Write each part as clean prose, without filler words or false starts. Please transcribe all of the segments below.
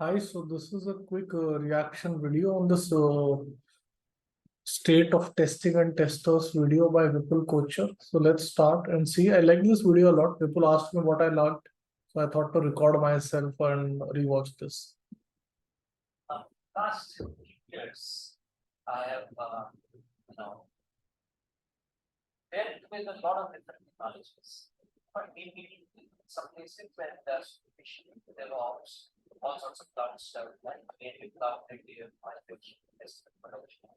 Hi, so this is a quick reaction video on this state of testing and testers video by Vipul Kochar. So let's start and see. I like this video a lot. Vipul asked me what I liked, so I thought to record myself and rewatch this. Last years, I have, dealt with a lot of different technologies, but maybe some places where there's DevOps, all sorts of cloud stuff, like native cloud, native artificial intelligence, production,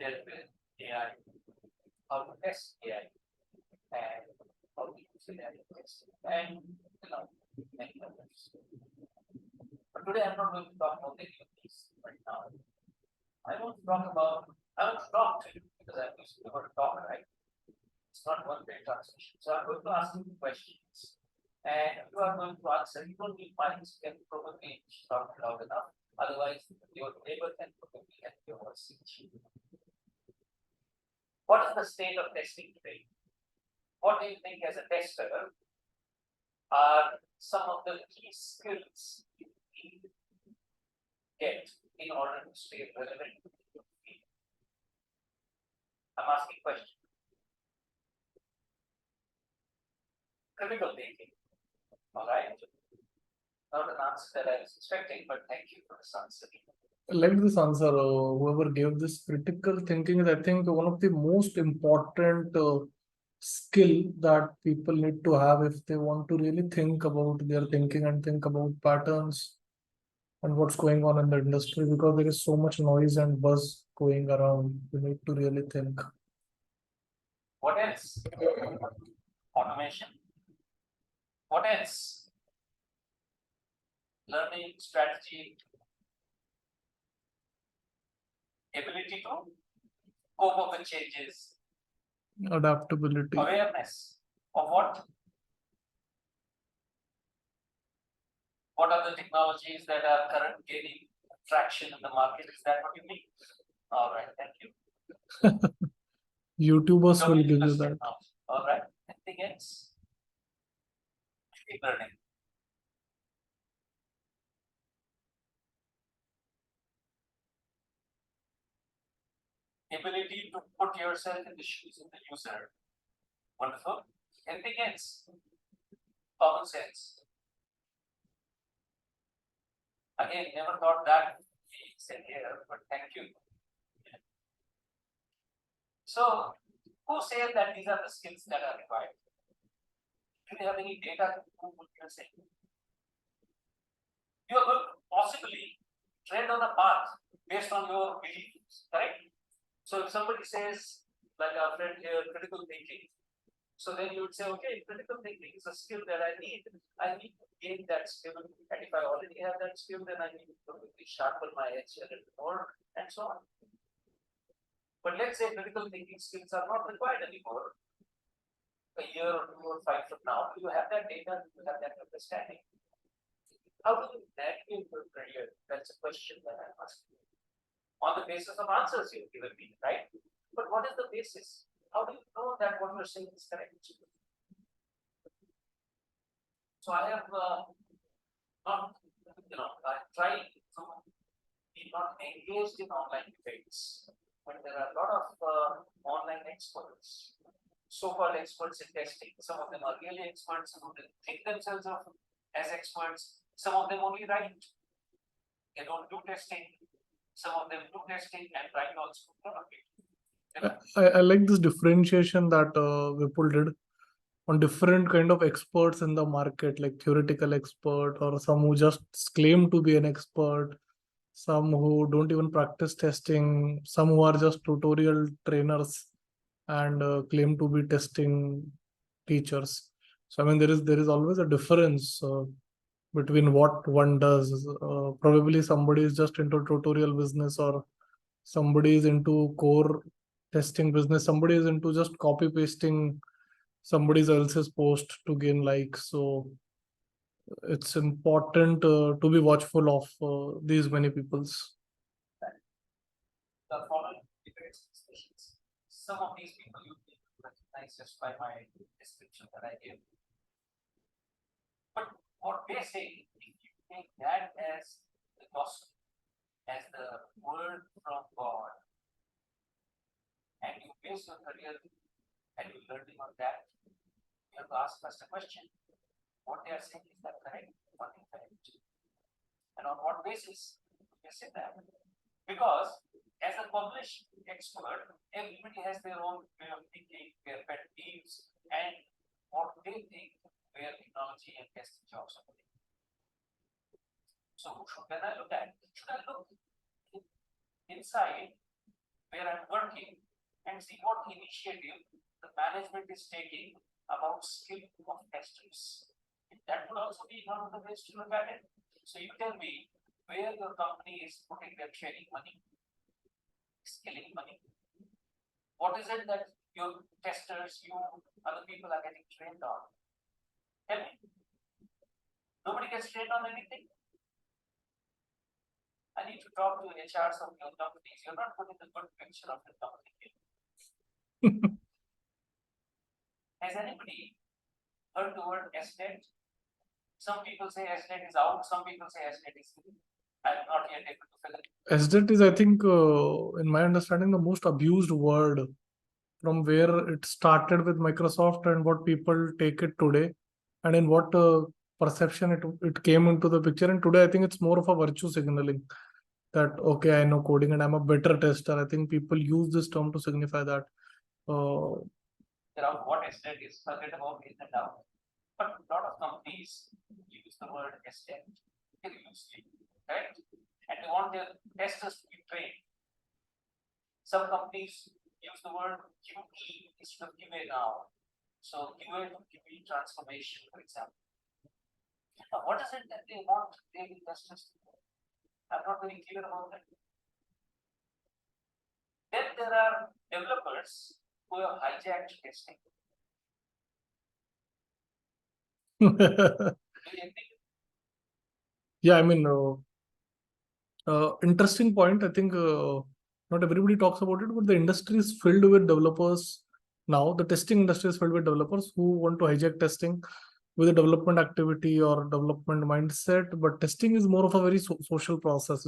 dealt with AI, how to test AI, and how to use AI in testing, and many others. But today I'm not going to talk about any of these right now. I want to talk to you because I'm used to talk, right? It's not one way translation. So I'm going to ask you questions. And you are going to answer. You don't need minds, you can probably talk loud enough. Otherwise, your neighbor can probably get your voice. What is the state of testing today? What do you think as a tester are some of the key skills you need to get in order to stay relevant to your field? I'm asking questions. Critical thinking. All right. Not an answer that I was expecting, but thank you for this answer. I like this answer. Whoever gave this critical thinking is, I think, one of the most important skill that people need to have if they want to really think about their thinking and think about patterns and what's going on in the industry, because there is so much noise and buzz going around. You need to really think. What else? Automation. What else? Learning strategy. Ability to cope up with changes. Adaptability. Awareness of what? What are the technologies that are currently gaining traction in the market? Is that what you mean? All right, thank you. YouTubers will give you that. Now. All right, anything else? Keep learning. Ability to put yourself in the shoes of the user. Wonderful. Anything else? Common sense. Again, never thought that we said here, but thank you. So, who says that these are the skills that are required? Do you have any data to prove what you're saying? You are going to possibly tread on a path based on your beliefs, correct? So if somebody says, like our friend here, critical thinking, so then you would say, okay, critical thinking is a skill that I need. I need to gain that skill. And if I already have that skill, then I need to probably sharpen my edge a little more, and so on. But let's say critical thinking skills are not required anymore. A year or 2 or 5 from now, you have that data, you have that understanding. How do you navigate your career? That's a question that I'm asking you. On the basis of answers you've given me, right? But what is the basis? How do you know that what you're saying is correct? So I have not, I tried to be not engaged in online debates, but there are a lot of online experts, so-called experts in testing. Some of them are really experts, some of them think themselves as experts, some of them only write. They don't do testing. Some of them do testing and write also. I like this differentiation that Vipul did on different kind of experts in the market, like theoretical expert or some who just claim to be an expert, some who don't even practice testing, some who are just tutorial trainers and claim to be testing teachers. So I mean, there is always a difference between what one does. Probably somebody is just into tutorial business, or somebody is into core testing business, somebody is into just copy pasting somebody else's post to gain likes. So it's important to be watchful of these many peoples. The following debates discussions, some of these people you will recognize just by my description that I gave. But what they say, if you take that as the gospel, as the word from God, and you base your career and you learning on that, you have to ask first a question. What they are saying, is that correct or incorrect? And on what basis you say that? Because as a published expert, everybody has their own way of thinking, their pet peeves, and what they think where technology and testing jobs are going. So when I look at, should I look inside where I'm working and see what initiative the management is taking about skill of testers? That would also be one of the ways to look at it. So you tell me where your company is putting their sharing money, skilling money. What is it that your testers, you, other people are getting trained on? Tell me. Nobody gets trained on anything. I need to talk to HRs of your companies. You're not putting a good picture of the company here. Has anybody heard the word SNET? Some people say SNET is out, some people say SNET is in. I'm not yet able to figure it. SDET is, I think, in my understanding, the most abused word from where it started with Microsoft and what people take it today, and in what perception it came into the picture. And today, I think it's more of a virtue signaling that, okay, I know coding and I'm a better tester. I think people use this term to signify that. Around what SNET is, forget about in and out. But a lot of companies use the word SNET very loosely, right? And they want their testers to be trained. Some companies use the word QE instead of QA now. So QA to QE transformation, for example. Now, what is it that they want their testers to do? I'm not very clear about that. Then there are developers who have hijacked testing. Do you agree? Yeah, I mean, interesting point. I think not everybody talks about it, but the industry is filled with developers now. The testing industry is filled with developers who want to hijack testing with a development activity or development mindset. But testing is more of a very social process.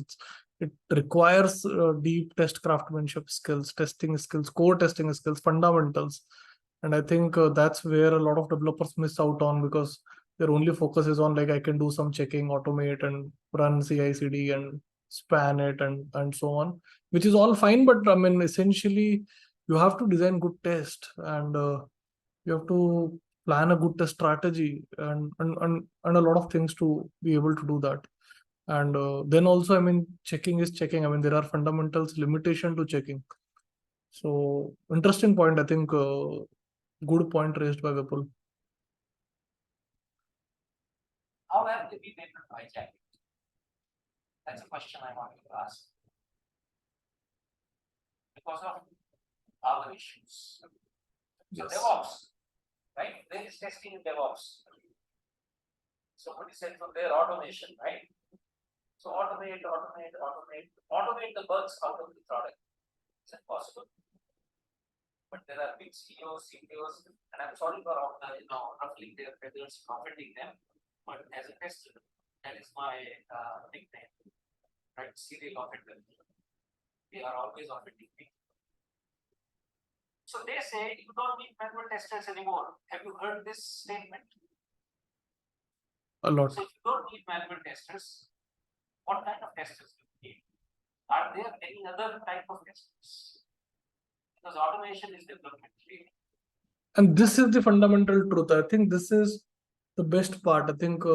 It requires deep test craftsmanship skills, testing skills, core testing skills, fundamentals. And I think that's where a lot of developers miss out on, because their only focus is on, like, I can do some checking, automate, and run CI/CD and span it and so on, which is all fine. But I mean, essentially, you have to design good test, and you have to plan a good test strategy, and a lot of things to be able to do that. And then also, I mean, checking is checking. I mean, there are fundamentals limitation to checking. So interesting point. I think good point raised by Vipul. How have they been able to hijack it? That's a question I wanted to ask. Because of our issues. So Yes. DevOps, right? There is testing in DevOps. Somebody said from there automation, right? So automate the bugs out of the product. Is that possible? But there are big CEOs, CTOs, and I'm sorry for ruffling their feathers, offending them. But as a tester, that is my nickname, right? Serial offender. They are always offending me. So they say you don't need manual testers anymore. Have you heard this statement? A lot. So if you don't need manual testers, what kind of testers do you need? Are there any other type of testers? Because automation is development. And this is the fundamental truth. I think this is the best part. I think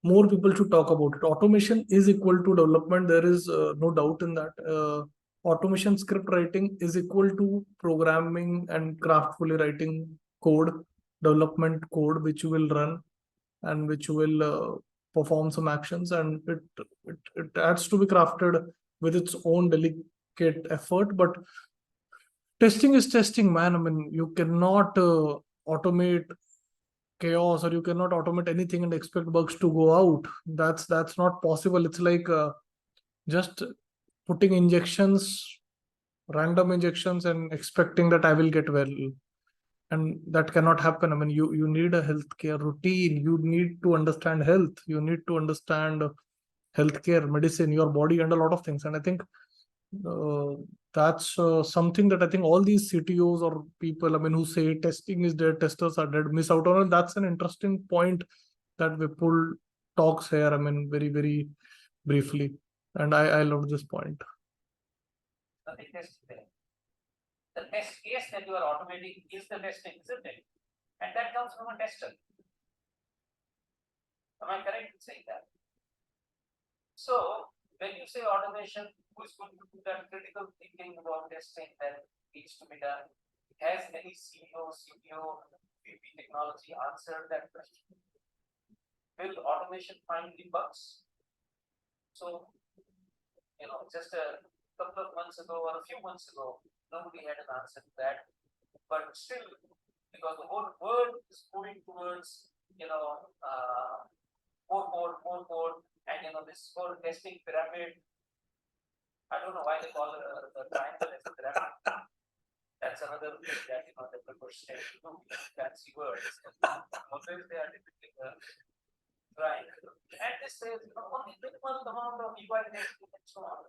more people should talk about it. Automation is equal to development. There is no doubt in that. Automation script writing is equal to programming and craftfully writing code, development code, which you will run and which will perform some actions, and it has to be crafted with its own delicate effort. But testing is testing, man. I mean, you cannot automate chaos, or you cannot automate anything and expect bugs to go out. That's not possible. It's like just putting injections, random injections, and expecting that I will get well. and that cannot happen. I mean, you need a healthcare routine. You need to understand health. You need to understand healthcare, medicine, your body, and a lot of things. And I think uh, that's something that I think all these CTOs or people, I mean, who say testing is dead, testers are dead, miss out on. And that's an interesting point that Vipul talks here. I mean, very, very briefly. And I love this point. Nothing test there. The test case that you are automating is the testing, isn't it? And that comes from a tester. Am I correct in saying that? So when you say automation, who is going to do that critical thinking about testing that needs to be done? Has any CEO, CTO, VP technology answered that question? Will automation find the bugs? So, just a couple of months ago or a few months ago, nobody had an answer to that. But still, because the whole world is moving towards, more code, and this whole testing pyramid. I don't know why they call it the triangle as a pyramid. That's another thing that developers say. Fancy words. Always they are depicting a triangle. And this says only minimal amount of UI testing and so on.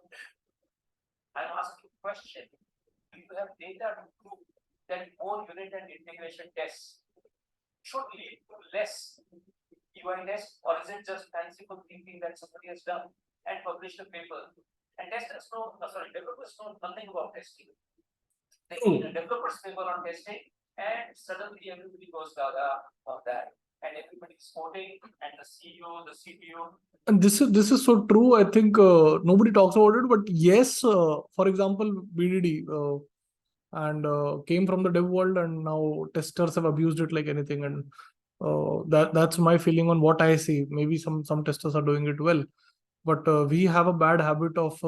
I'm asking a question. Do you have data to prove that more unit and integration tests should lead to less UI tests, or is it just fanciful thinking that somebody has done and published a paper? And developers know nothing about testing. They need a developer's paper on testing, and suddenly everybody goes gaga on that. And everybody's quoting, and the CEO, the CTO. And this is so true. I think nobody talks about it, but yes, for example, BDD and came from the dev world, and now testers have abused it like anything. And that's my feeling on what I see. Maybe some testers are doing it well, but we have a bad habit of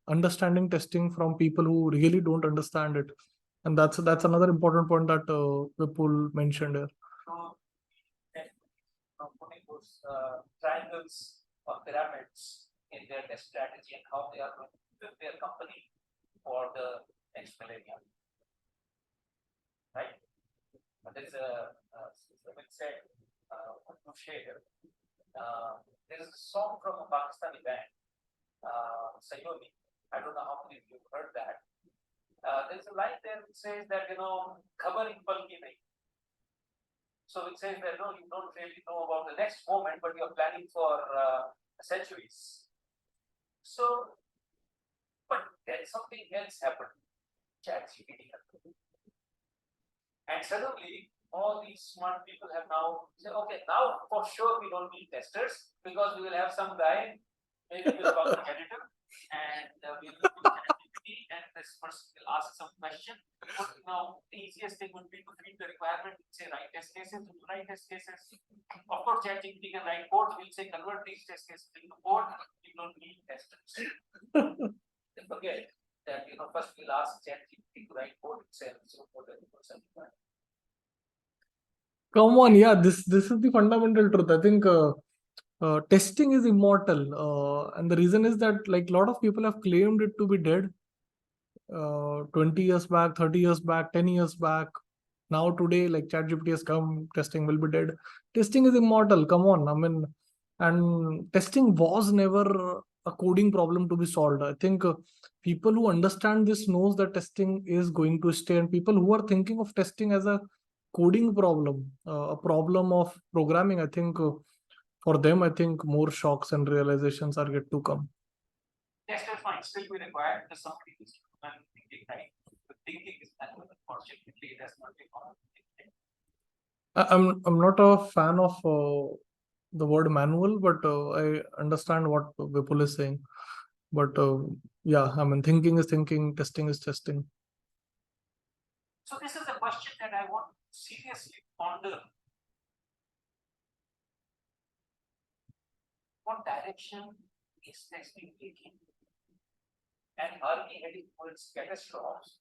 understanding testing from people who really don't understand it, and that's another important point that Vipul mentioned here. Putting those triangles or pyramids in their test strategy and how they are going to build their company for the next millennium. Right? There is a said to share. There is a song from a Pakistani band, Sayoni. I don't know how many of you have heard that. There's a line there which says that khabar ek pal ki nahi. So it says that no, you don't really know about the next moment, but you're planning for centuries. So, but then something else happened. ChatGPT happened. And suddenly, all these smart people have now said, okay, now for sure we don't need testers, because we will have some guy, maybe we'll call the editor, and we'll do ChatGPT, and this person will ask some question. But now the easiest thing would be to read the requirement, say write test cases, write test cases. Of course, ChatGPT can write code, we'll say convert these test cases into code, you don't need testers. Then forget that first we'll ask ChatGPT to write code itself, so for the person. Come on, yeah, this is the fundamental truth. I think testing is immortal, and the reason is that like a lot of people have claimed it to be dead 20 years back, 30 years back, 10 years back. Now today, like ChatGPT has come, testing will be dead. Testing is immortal. Come on, I mean, and testing was never a coding problem to be solved. I think people who understand this knows that testing is going to stay, and people who are thinking of testing as a coding problem, a problem of programming, I think for them, I think more shocks and realizations are yet to come. Testers might still be required because somebody is thinking, right? But thinking is unfortunately it has not been I'm not a fan of the word manual, but I understand what Vipul is saying. But yeah, I mean, thinking is thinking, testing is testing. So this is a question that I want to seriously ponder. What direction is testing taking? And are we heading towards catastrophes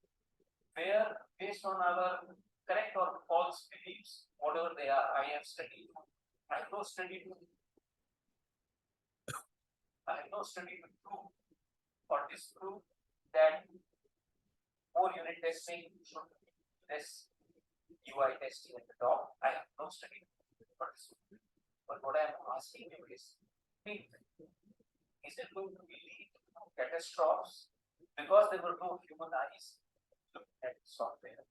where, based on our correct or false beliefs, whatever they are, I have no study to prove or disprove that more unit testing should be less UI testing at the top. I have no study for this. But what I am asking you is, think, is it going to lead to catastrophes because there were no human eyes looking at software?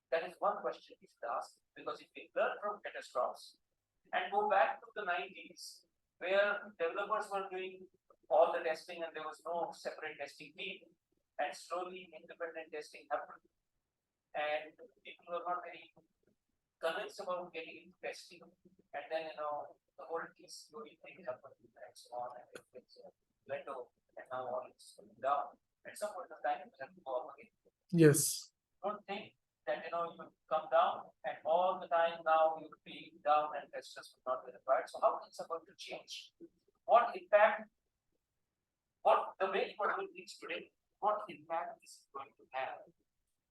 That is one question we should ask, because if we learn from catastrophes and go back to the 90s, where developers were doing all the testing and there was no separate testing team, and slowly independent testing happened, and people were not very convinced about getting into testing, and then the whole TCOE thing happened and so on, and it's plateau, and now all is going down. At some point of time, it will have to go up again. Yes. Don't think that you come down and all the time now you will be down and testers will not be required. So how things are going to change? What impact? What the way you are doing things today? What impact is it going to have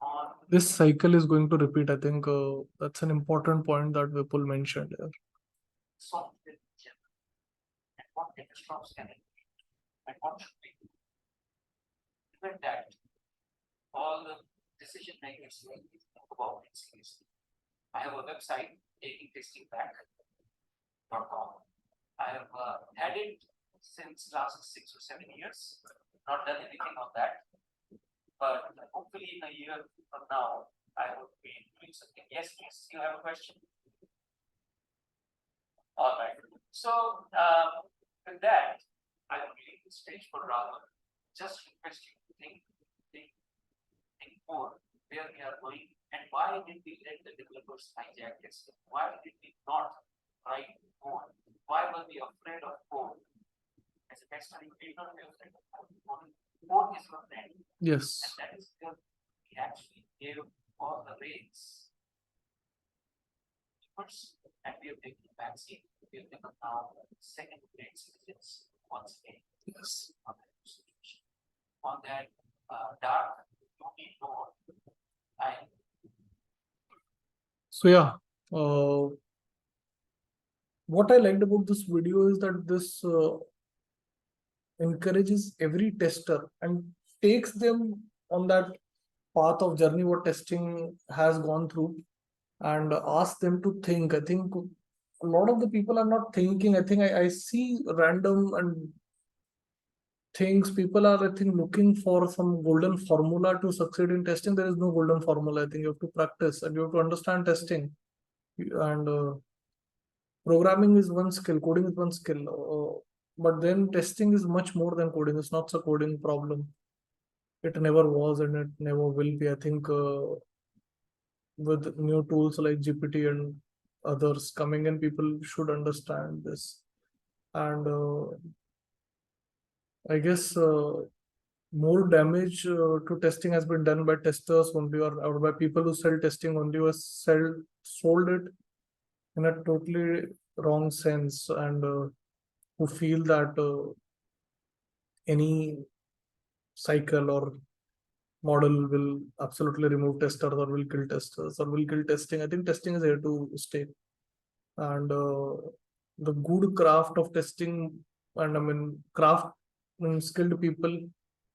on This cycle is going to repeat. I think that's an important point that Vipul mentioned here. software in general? And what catastrophes can it be? And what should we do? Given that all the decision makers think about it seriously. I have a website, takingtestingback.com. I have had it since last 6 or 7 years, not done anything on that. But hopefully in a year from now, I would be doing something. Yes, please, you have a question? All right. So with that, I will leave the stage for Rahul. Just request you to think more where we are going and why did we let the developers hijack this? Why did we not write code? Why were we afraid of code? As a tester, we did not be afraid of code. Code is your friend. Yes. And that is where we actually gave all the rates. First, and we have taken the vaccine. We have taken now second grade citizens once again. Yes. On that situation. On that dark, you need more. So yeah, what I liked about this video is that this encourages every tester and takes them on that path of journey what testing has gone through and asks them to think. I think a lot of the people are not thinking. I think I see random and things. People are, I think, looking for some golden formula to succeed in testing. There is no golden formula. I think you have to practice and you have to understand testing. And programming is one skill, coding is one skill. But then testing is much more than coding. It's not a coding problem. It never was and it never will be. I think with new tools like GPT and others coming in, people should understand this. And I guess more damage to testing has been done by testers only, or by people who sell testing only, or sold it in a totally wrong sense, and who feel that any cycle or model will absolutely remove testers or will kill testers or will kill testing. I think testing is here to stay, and the good craft of testing, and I mean craft skilled people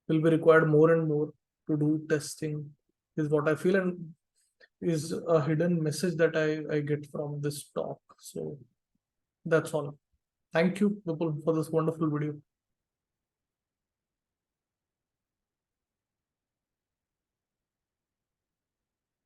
will be required more and more to do testing, is what I feel, and is a hidden message that I get from this talk. So that's all. Thank you, Vipul, for this wonderful video.